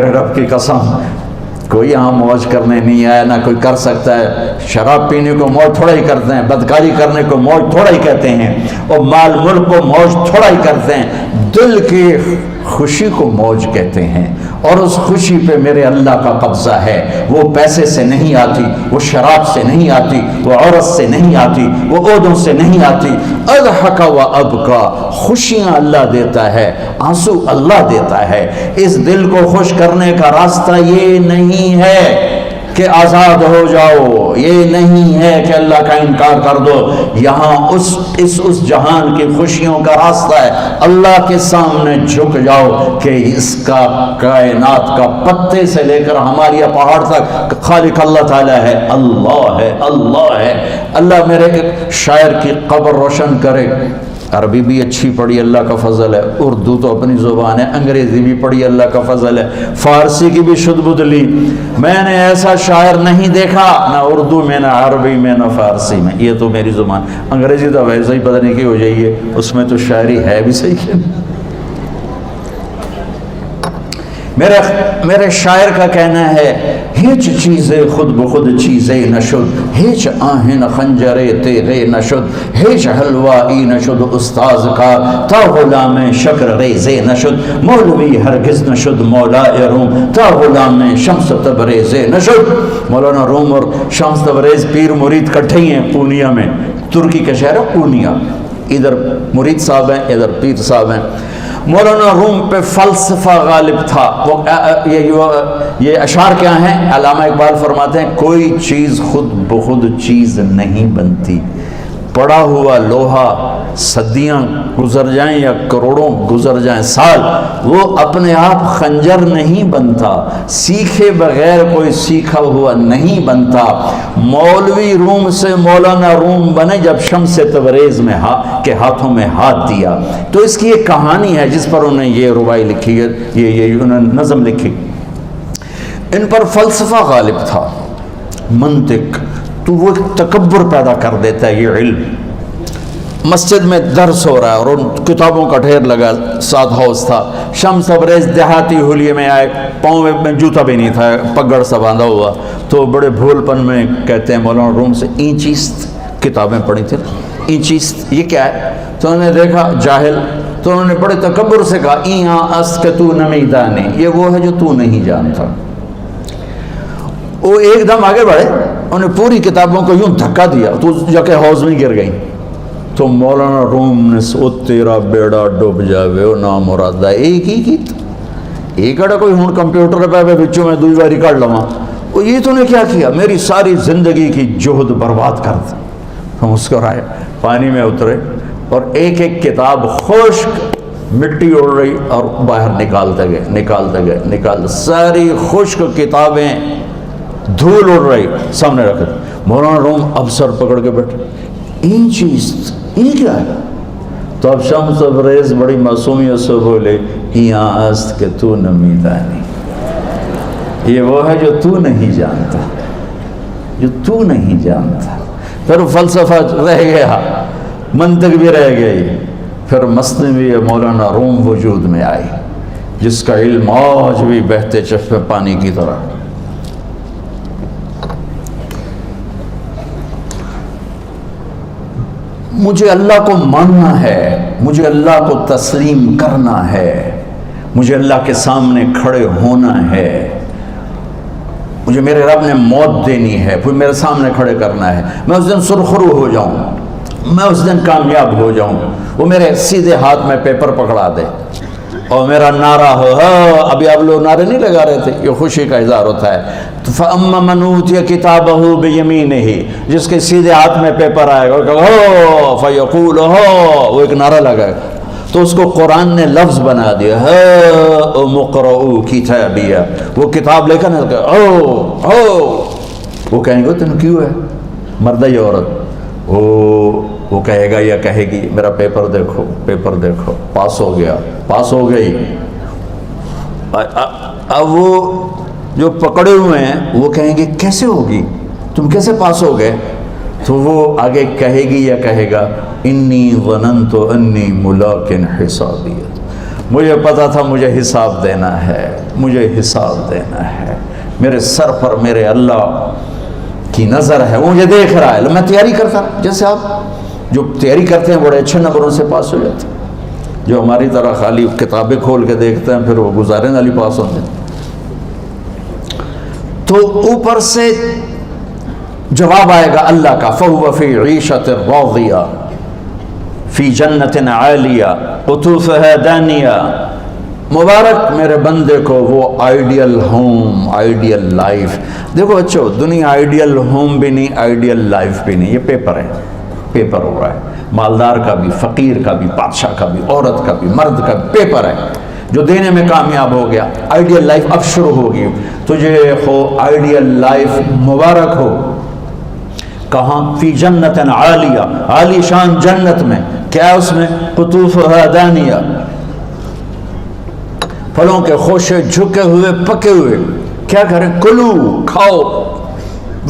میرے رب کی قسم کوئی یہاں موج کرنے نہیں آیا، نہ کوئی کر سکتا ہے۔ شراب پینے کو موج تھوڑا ہی کرتے ہیں، بدکاری کرنے کو موج تھوڑا ہی کہتے ہیں، اور مال ملک کو موج تھوڑا ہی کرتے ہیں۔ دل کی خوشی کو موج کہتے ہیں، اور اس خوشی پہ میرے اللہ کا قبضہ ہے۔ وہ پیسے سے نہیں آتی، وہ شراب سے نہیں آتی، وہ عورت سے نہیں آتی، وہ عہدوں سے نہیں آتی۔ اضحک و ابکا، خوشیاں اللہ دیتا ہے، آنسو اللہ دیتا ہے۔ اس دل کو خوش کرنے کا راستہ یہ نہیں ہے کہ آزاد ہو جاؤ، یہ نہیں ہے کہ اللہ کا انکار کر دو۔ یہاں اس جہان کی خوشیوں کا راستہ ہے، اللہ کے سامنے جھک جاؤ کہ اس کا کائنات کا پتے سے لے کر ہمارے پہاڑ تک خالق اللہ تعالیٰ ہے، اللہ ہے، اللہ ہے۔ اللہ میرے شاعر کی قبر روشن کرے۔ عربی بھی اچھی پڑھی، اللہ کا فضل ہے، اردو تو اپنی زبان ہے، انگریزی بھی پڑھی، اللہ کا فضل ہے، فارسی کی بھی شد بدھ لی۔ میں نے ایسا شاعر نہیں دیکھا، نہ اردو میں، نہ عربی میں، نہ فارسی میں، یہ تو میری زبان۔ انگریزی تو ویسے ہی پتہ نہیں کی ہو جائیے، اس میں تو شاعری ہے بھی صحیح ہے۔ میرے شاعر کا کہنا ہے، ہیچ چیزیں خود بخود چیزیں نشد، ہیچ آہن خنجرے تیغے نشد، ہیچ حلوائی نشد استاذ کا، تا غلام شکر ریزے نشد، مولوی ہرگز نشد مولا روم، تا غلام شمس تبریز نشد۔ مولانا روم اور شمس تبریز پیر مرید کٹھے ہی ہیں پونیا میں، ترکی کا شہر ہے پونیا، ادھر مرید صاحب ہیں، ادھر پیر صاحب ہیں۔ مولانا روم پہ فلسفہ غالب تھا۔ یہ اشعار کیا ہیں؟ علامہ اقبال فرماتے ہیں، کوئی چیز خود بخود چیز نہیں بنتی، پڑا ہوا لوہا صدیاں گزر جائیں یا کروڑوں گزر جائیں سال، وہ اپنے آپ خنجر نہیں بنتا، سیکھے بغیر کوئی سیکھا ہوا نہیں بنتا۔ مولوی روم سے مولانا روم بنے جب شمس تبریز میں کے ہاتھوں میں ہاتھ دیا۔ تو اس کی ایک کہانی ہے جس پر انہوں نے یہ ربائی لکھی ہے، یہ انہوں نے نظم لکھی۔ ان پر فلسفہ غالب تھا، منطق، تو وہ تکبر پیدا کر دیتا ہے یہ علم۔ مسجد میں درس ہو رہا ہے اور ان کتابوں کا ڈھیر لگا، ساتھ ہاؤس تھا۔ شمس تبریز دیہاتی حلیے میں آئے، پاؤں میں جوتا بھی نہیں تھا، پگڑ سا باندھا ہوا، تو بڑے بھول پن میں کہتے ہیں مولانا روم سے، اینچیست کتابیں پڑھی تھیں، اینچیست یہ کیا ہے؟ تو انہوں نے دیکھا جاہل، تو انہوں نے بڑے تکبر سے کہا، ایہاں اس کہ تو نمیدانی، یہ وہ ہے جو تو نہیں جانتا۔ وہ ایک دم آگے بڑھے، انہوں نے پوری کتابوں کو یوں دھکا دیا تو جا کے حوض میں گر گئی۔ تو مولانا روم نے سو تیرا بیڑا ڈوب جاوے او نا مرادہ، ایک ہی کی ایک اڑا کوئی ہون کمپیوٹر پہ بچوں میں دوئی باری کر لواں، وہ یہ تو نے کیا کیا، میری ساری زندگی کی جہد برباد کر دی۔ ہم مسکرائے، پانی میں اترے اور ایک ایک کتاب خشک مٹی اڑ رہی اور باہر نکالتے گئے، ساری خشک کتابیں دھول اڑ رہی سامنے رکھ دی۔ مولانا روم اب سر پکڑ کے بیٹھے، این چیز یہ کیا ہے؟ تو اب شمس تبریز بڑی معصومیت سے بولے، یہاں است کہ تو نمیدانی، یہ وہ ہے جو تو نہیں جانتا، جو تو نہیں جانتا۔ پھر فلسفہ رہ گیا، منطق بھی رہ گئی، پھر مثنوی مولانا روم وجود میں آئی، جس کا علم آج بھی بہتے چشمے پانی کی طرح۔ مجھے اللہ کو ماننا ہے، مجھے اللہ کو تسلیم کرنا ہے، مجھے اللہ کے سامنے کھڑے ہونا ہے، مجھے میرے رب نے موت دینی ہے، پھر میرے سامنے کھڑے کرنا ہے، میں اس دن سرخرو ہو جاؤں، میں اس دن کامیاب ہو جاؤں، وہ میرے سیدھے ہاتھ میں پیپر پکڑا دے اور میرا نعرہ ہو، ابھی آپ لوگ نعرے نہیں لگا رہے تھے، یہ خوشی کا اظہار ہوتا ہے۔ فَأَمَّا مَنْ أُوتِيَ كِتَابَهُ بِيَمِينِهِ، جس کے سیدھے ہاتھ میں پیپر آئے گا، فَيَقُولُ وہ ایک نعرہ لگائے گا، تو اس کو قرآن نے لفظ بنا دیا، هَاؤْمُ اقْرَءُوا كِتَابِيَهْ، وہ کتاب لے کر وہ کہیں گے تم کیوں ہے مرد یا عورت، وہ کہے گا یا کہے گی میرا پیپر دیکھو، پیپر دیکھو، پاس ہو گیا، پاس ہو گئی۔ اب وہ جو پکڑے ہوئے ہیں وہ کہیں گے کیسے ہوگی، تم کیسے پاس ہو گئے؟ تو وہ آگے کہے گی یا کہے گا، انی ظننت انی ملاق حسابی، مجھے پتا تھا مجھے حساب دینا ہے، مجھے حساب دینا ہے، میرے سر پر میرے اللہ کی نظر ہے، وہ مجھے دیکھ رہا ہے. میں تیاری کرتا، جیسے آپ جو تیاری کرتے ہیں بڑے اچھے نمبروں سے پاس ہو جاتے ہیں، جو ہماری طرح خالی کتابیں کھول کے دیکھتے ہیں پھر وہ گزارے والی پاس ہوتے ہیں. تو اوپر سے جواب آئے گا اللہ کا، فَهُوَ فِي عِيشَةٍ رَاضِيَةٍ فِي جَنَّةٍ عَالِيَةٍ قُطُوفُهَا دَانِيَةٌ. مبارک میرے بندے کو وہ آئیڈیل ہوم، آئیڈیل لائف. دیکھو اچھو، دنیا آئیڈیل ہوم بھی نہیں، آئیڈیل لائف بھی نہیں، یہ پیپر ہے، پیپر ہو رہا ہے. مالدار کا بھی، فقیر کا بھی، بادشاہ کا بھی، عورت کا بھی، مرد کا بھی پیپر ہے. جو دینے میں کامیاب ہو گیا، آئیڈیل لائف اب شروع ہوگی. تجھے ہو آئیڈیل لائف مبارک ہو. کہاں؟ فی جنت عالیہ، عالی شان جنت میں. کیا اس میں؟ قطوفہا دانیہ، پھلوں کے خوشے جھکے ہوئے پکے ہوئے. کیا کریں؟ کلو، کھاؤ،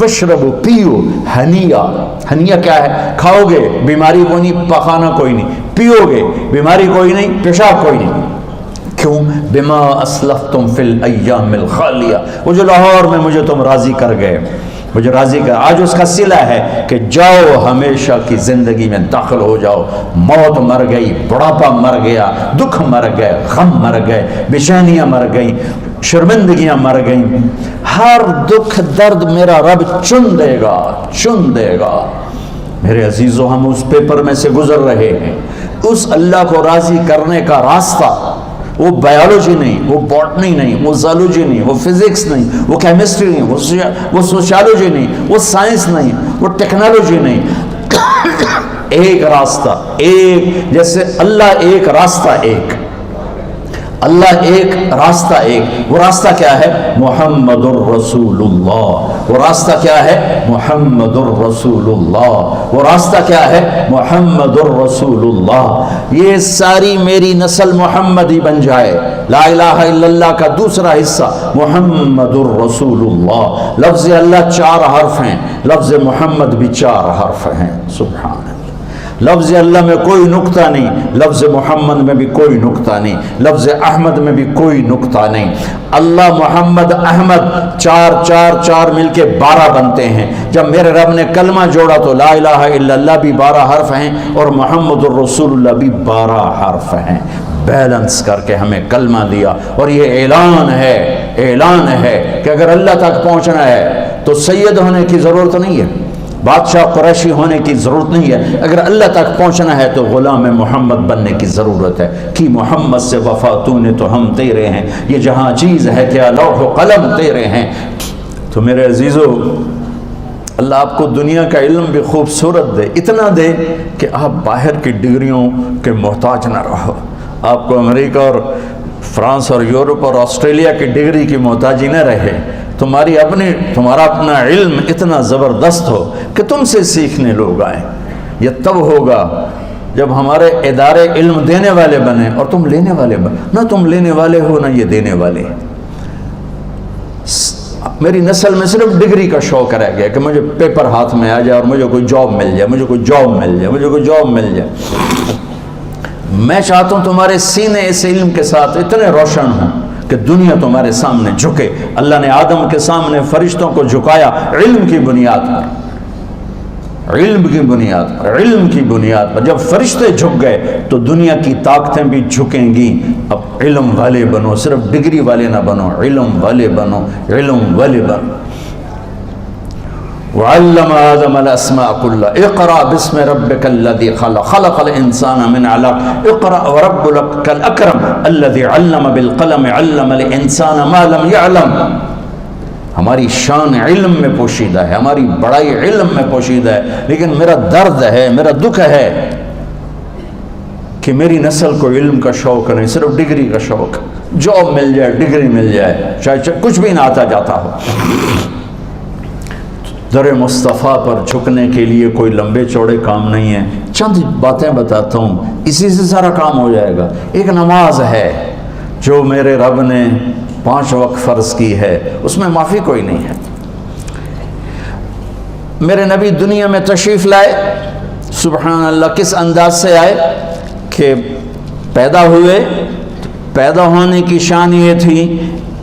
وشربو، پیو، ہنیا. ہنیا کیا ہے؟ کھاؤ گے بیماری کوئی نہیں، پخانہ کوئی نہیں، پیو گے بیماری کوئی نہیں، پیشاب کوئی نہیں. کیوں؟ بما اسلفتم فی الایام الخالیہ. وہ جو لاہور میں مجھے تم راضی کر گئے، مجھے راضی کر، آج اس کا صلہ ہے کہ جاؤ ہمیشہ کی زندگی میں داخل ہو جاؤ. موت مر گئی، بڑھاپا مر گیا، دکھ مر گئے، غم مر گئے، بے چینیاں مر گئیں، شرمندگیاں مر گئیں. ہر دکھ درد میرا رب چن دے گا، چن دے گا. میرے عزیزو، ہم اس پیپر میں سے گزر رہے ہیں. اس اللہ کو راضی کرنے کا راستہ، وہ بایولوجی نہیں، وہ باٹنی نہیں، وہ زالوجی نہیں، وہ فزکس نہیں، وہ کیمسٹری نہیں، وہ سوشیالوجی نہیں، وہ سائنس نہیں، وہ ٹیکنالوجی نہیں. ایک راستہ، ایک، جیسے اللہ ایک، راستہ ایک. اللہ ایک، راستہ ایک. وہ راستہ کیا ہے؟ محمد الرسول اللہ. وہ راستہ کیا ہے؟ محمد الرسول اللہ. وہ راستہ کیا ہے؟ محمد الرسول اللہ. یہ ساری میری نسل محمدی بن جائے. لا الہ الا اللہ کا دوسرا حصہ محمد الرسول اللہ. لفظ اللہ 4 حرف ہیں، لفظ محمد بھی 4 حرف ہیں. سبحان اللہ. لفظ اللہ میں کوئی نقطہ نہیں، لفظ محمد میں بھی کوئی نقطہ نہیں، لفظ احمد میں بھی کوئی نقطہ نہیں. اللہ، محمد، احمد، 4 4 4 مل کے 12 بنتے ہیں. جب میرے رب نے کلمہ جوڑا تو لا الہ الا اللہ بھی 12 حرف ہیں اور محمد الرسول اللہ بھی 12 حرف ہیں. بیلنس کر کے ہمیں کلمہ دیا. اور یہ اعلان ہے، اعلان ہے کہ اگر اللہ تک پہنچنا ہے تو سید ہونے کی ضرورت نہیں ہے، بادشاہ قریشی ہونے کی ضرورت نہیں ہے. اگر اللہ تک پہنچنا ہے تو غلام محمد بننے کی ضرورت ہے. کہ محمد سے وفا تو نے تو ہم تیرے ہیں، یہ جہاں چیز ہے کیا لوح و قلم تیرے ہیں. تو میرے عزیزو، اللہ آپ کو دنیا کا علم بھی خوبصورت دے، اتنا دے کہ آپ باہر کی ڈگریوں کے محتاج نہ رہو. آپ کو امریکہ اور فرانس اور یورپ اور آسٹریلیا کی ڈگری کی محتاجی نہ رہے. تمہارا اپنا علم اتنا زبردست ہو کہ تم سے سیکھنے لوگ آئیں. یہ تب ہوگا جب ہمارے ادارے علم دینے والے بنے اور تم لینے والے بنے. نہ تم لینے والے ہو، نہ یہ دینے والے. میری نسل میں صرف ڈگری کا شوق رہ گیا کہ مجھے پیپر ہاتھ میں آ جائے اور مجھے کوئی جاب مل جائے، مجھے کوئی جاب مل جائے، مجھے کوئی جاب مل جائے. میں چاہتا ہوں تمہارے سینے اس علم کے ساتھ اتنے روشن ہوں کہ دنیا تمہارے سامنے جھکے. اللہ نے آدم کے سامنے فرشتوں کو جھکایا علم کی بنیاد پر، علم کی بنیاد پر، علم کی بنیاد پر. جب فرشتے جھک گئے تو دنیا کی طاقتیں بھی جھکیں گی. اب علم والے بنو، صرف ڈگری والے نہ بنو، علم والے بنو، علم والے بنو. وعلم آدم الاسماء كلها اقرأ باسم ربك الذي خلق خلق الانسان من علق اقرأ وربك الاكرم الذي علم بالقلم علم الانسان ما لم يعلم. ہماری شان علم میں پوشیدہ ہے، ہماری بڑائی علم میں پوشیدہ ہے. لیکن میرا درد ہے، میرا دکھ ہے کہ میری نسل کو علم کا شوق نہیں، صرف ڈگری کا شوق. جاب مل جائے، ڈگری مل جائے، چاہے کچھ بھی نہ آتا جاتا ہو. در مصطفیٰ پر جھکنے کے لیے کوئی لمبے چوڑے کام نہیں ہے. چند باتیں بتاتا ہوں، اسی سے سارا کام ہو جائے گا. ایک نماز ہے جو میرے رب نے 5 وقت فرض کی ہے، اس میں معافی کوئی نہیں ہے. میرے نبی دنیا میں تشریف لائے، سبحان اللہ، کس انداز سے آئے کہ پیدا ہوئے. پیدا ہونے کی شان یہ تھی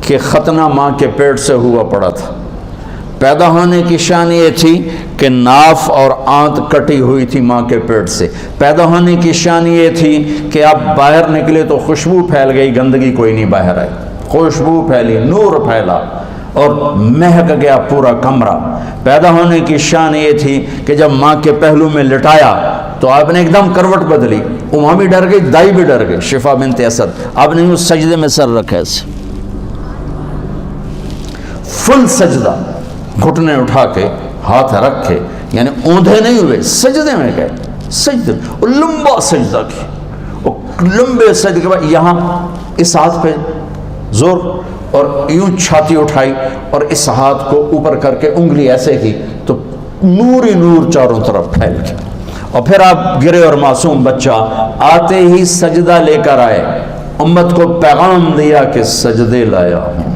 کہ ختنہ ماں کے پیٹ سے ہوا پڑا تھا. پیدا ہونے کی شان یہ تھی کہ ناف اور آنت کٹی ہوئی تھی ماں کے پیٹ سے. پیدا ہونے کی شان یہ تھی کہ آپ باہر نکلے تو خوشبو پھیل گئی, گندگی کوئی نہیں باہر آئی, خوشبو پھیلی, نور پھیلا اور مہک گیا پورا کمرہ. پیدا ہونے کی شان یہ تھی کہ جب ماں کے پہلو میں لٹایا تو آپ نے ایک دم کروٹ بدلی. اماں بھی ڈر گئی, دائی بھی ڈر گئی, شفا بنت اسد. آپ نے اس سجدے میں سر رکھا ایسے فل سجدہ, گھٹنے اٹھا کے ہاتھ رکھ کے, یعنی اوندھے نہیں ہوئے, سجدے میں گئے. سجدے اور لمبا سجدہ کی, اور لمبے سجدے کے بعد یہاں اس ہاتھ پہ زور اور یوں چھاتی اٹھائی اور اس ہاتھ کو اوپر کر کے انگلی ایسے کی تو نور ہی نور چاروں طرف پھیل گیا. اور پھر آپ گرے اور معصوم بچہ آتے ہی سجدہ لے کر آئے, امت کو پیغام دیا کہ سجدے لایا ہوں.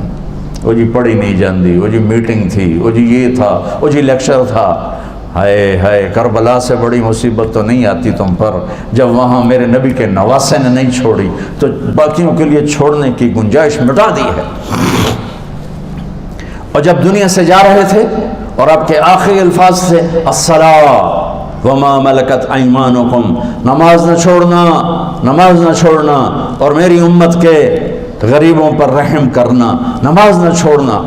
وہ جی پڑھی نہیں جاندی, وہ جی میٹنگ تھی, وہ جی یہ تھا, وہ جی لیکچر تھا. ہائے ہائے, کربلا سے بڑی مصیبت تو نہیں آتی تم پر جب وہاں میرے نبی کے نواسے نے نہیں چھوڑی تو باقیوں کے لیے چھوڑنے کی گنجائش مٹا دی ہے. اور جب دنیا سے جا رہے تھے اور آپ کے آخری الفاظ تھے الصلاۃ وما ملکت ایمانکم, نماز نہ چھوڑنا, نماز نہ چھوڑنا, اور میری امت کے غریبوں پر رحم کرنا, نماز نہ چھوڑنا.